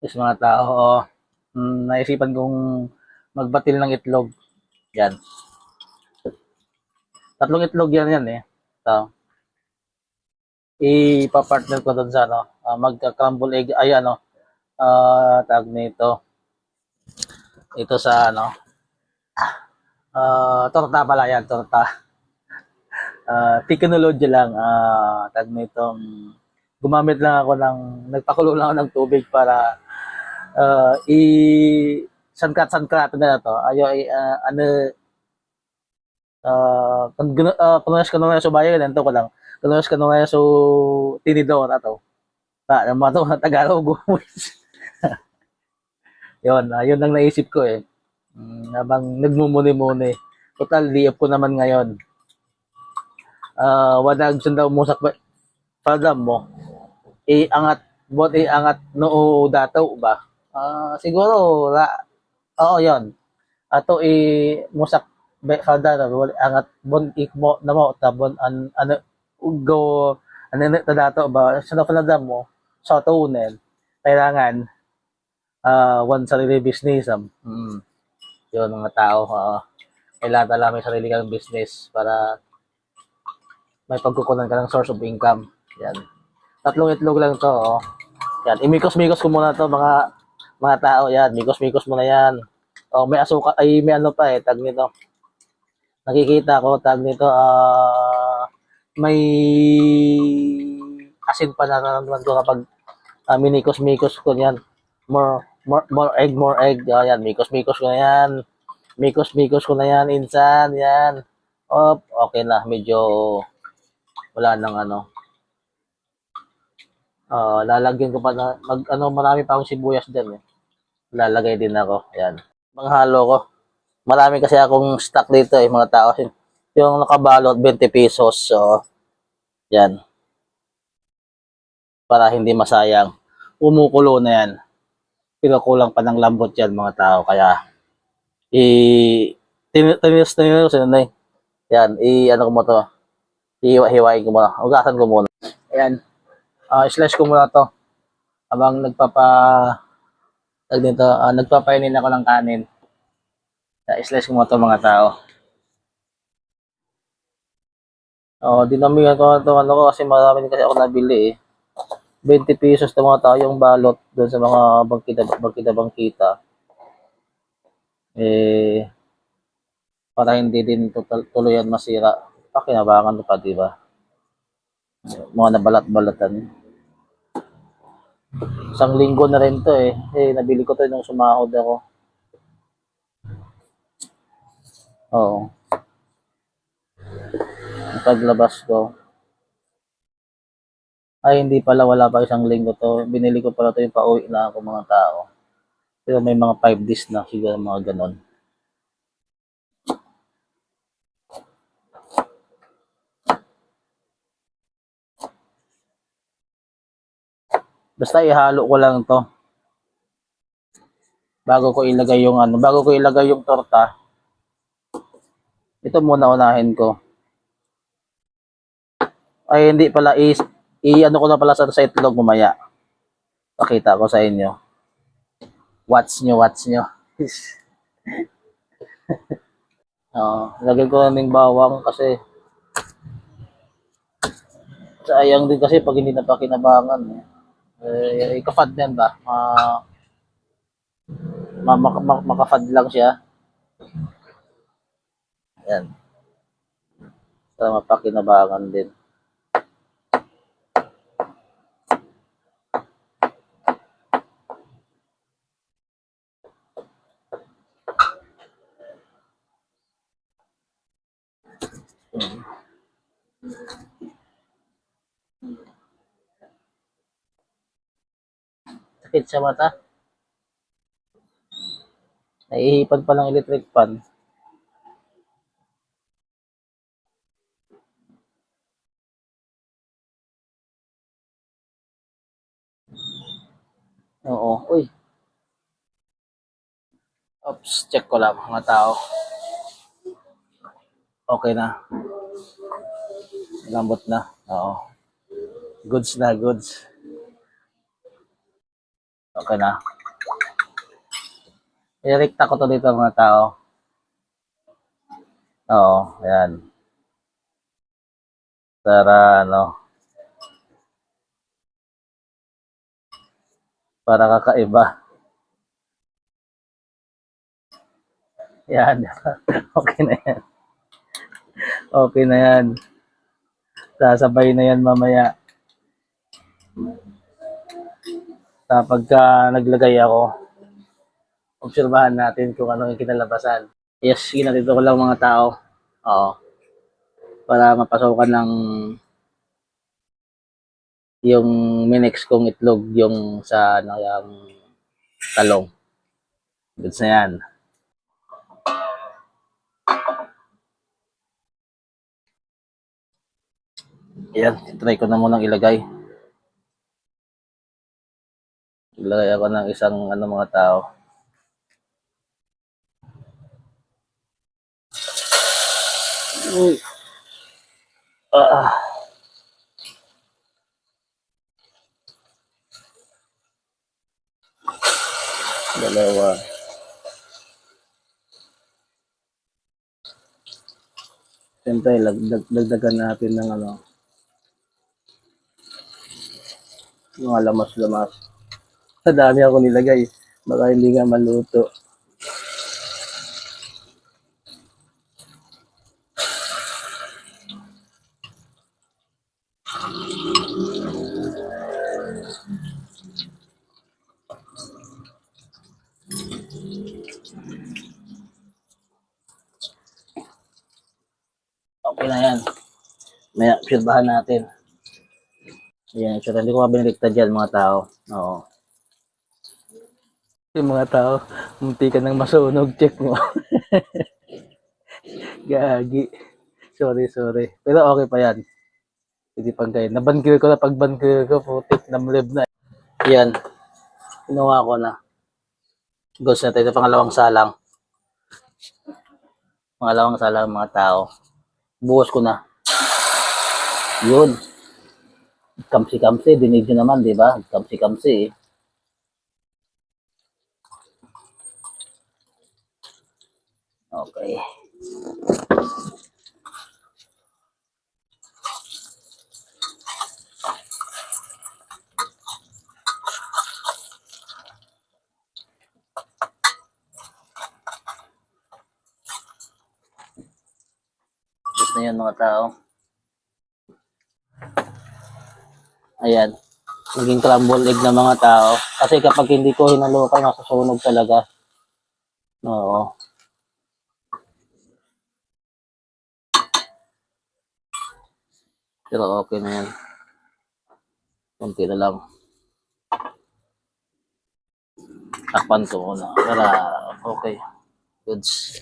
Yes, mga tao, naisipan kong magbatil ng itlog. Yan. Tatlong itlog yan eh. So, ipapartner ko doon sa ano, magka-crumble egg, ay ano, tag nito. Ito sa ano, torta pala yan, torta. Technology lang, tag nito. Gumamit lang ako nagpakulo lang ako ng tubig para sangkat-sangkat na to. Ano, kununas ka nung so bayan, ito ko lang. Kununas ka nung so tinidor na to. Yung mga to, Tagalog. Yun lang naisip ko eh. Habang nagmumuni-muni. Total, liop ko naman ngayon. Wadag sundaw mo sa pagam mo. Iangat, buat iangat noo dato ba? Siguro, oo yun. Ato musak falda na wala angat bon ikmo na mo tabon ano go ano na dato ba sa falda mo sa tunen kailangan one sarili business yun mga tao kailangan talaga may sarili kang business para may pagkukunan ka ng source of income yan tatlong itlog lang to yan imikos-mikos ko muna to mga tao yan mikos-mikos muna yan may asuka ay may ano pa tag nito nakikita ko tag nito may asin pa nararamdaman ko kapag minikos-mikos ko yan more egg yan mikos-mikos ko na yan mikos-mikos ko na yan insan yan okay na medyo wala nang ano lalagyan ko pa na marami pa akong sibuyas dyan lalagay din ako yan panghalo ko marami kasi akong stock dito mga tao yung nakabalot 20 pesos so yan para hindi masayang umukulo na yan pinukulang pa ng lambot yan mga tao kaya tininis yan ano ko mo to hiwa-hiwain ko muna ugasan ko muna ayan slice ko muna to habang nagpapainin ako ng kanin slice ko muna to mga tao dinamihan ko ito ano ko kasi marami kasi ako nabili 20 pesos na mga tao yung balot doon sa mga bangkita para hindi din tuluyan masira pakinabangan pa di ba mga nabalat-balatan isang linggo na rin to nabili ko to nung sumahod ako paglabas ko ay hindi pala wala pa isang linggo to binili ko pala to yung pauwi na ako mga tao pero may mga 5 days na siguro mga ganon basta ihalo ko lang to bago ko ilagay yung torta ito muna unahin ko ay hindi pala ano ko na pala sa itlog mamaya pakita ko sa inyo watch nyo lagyan ko naming bawang kasi sayang din kasi pag hindi na pakinabangan ikafad yan ba makafad lang siya yan para mapakinabangan din sakit sa mata naihipan pa lang electric fan uy oops check ko lang mga tao okay na lambot na goods na goods Okay na. Irekta ko to dito mga tao. Oo, ayan. Para ano, para kakaiba. Yan. Okay na yan. Okay na yan. Sasabay na yan mamaya. Kapag naglagay ako, obserbahan natin kung ano yung kinalabasan. Yes, ginatito ko lang mga tao. Oo. Para mapasokan ng yung minix kong itlog yung sa ano, yung talong. Goods na yan. Ayan, try ko na munang ilagay. Ilagay ako ng isang ano mga tao. Uy. Ah. Dalawa. Siyempre, dagdagan natin ng ano, mga lamas-lamas. Sa dami ako nilagay. Baka hindi nga maluto. Okay na yan. Maya, silbahan natin. Ayan, so hindi ko nga biniligtad dyan mga tao. Oo. Yung mga tao, munti ka nang masunog, check mo. Gagi. Sorry. Pero okay pa yan. Hindi pang kayo. Nabankir ko na, pag bankir ko, putik, namlib na. Yan. Ginawa ko na. Goes na tayo sa pangalawang salang. Pangalawang salang mga tao. Buhos ko na. Yun. Kamsi-kamsi. Dinig nyo naman, di ba? Kamsi-kamsi eh. Okay. Ito na yan mga tao. Ayan. Naging crumble egg na mga tao. Kasi kapag hindi ko hinalukan, masusunog talaga. Oo. Pero okay na yan. Kunti na lang. Takpan ko na. Para okay. Goods.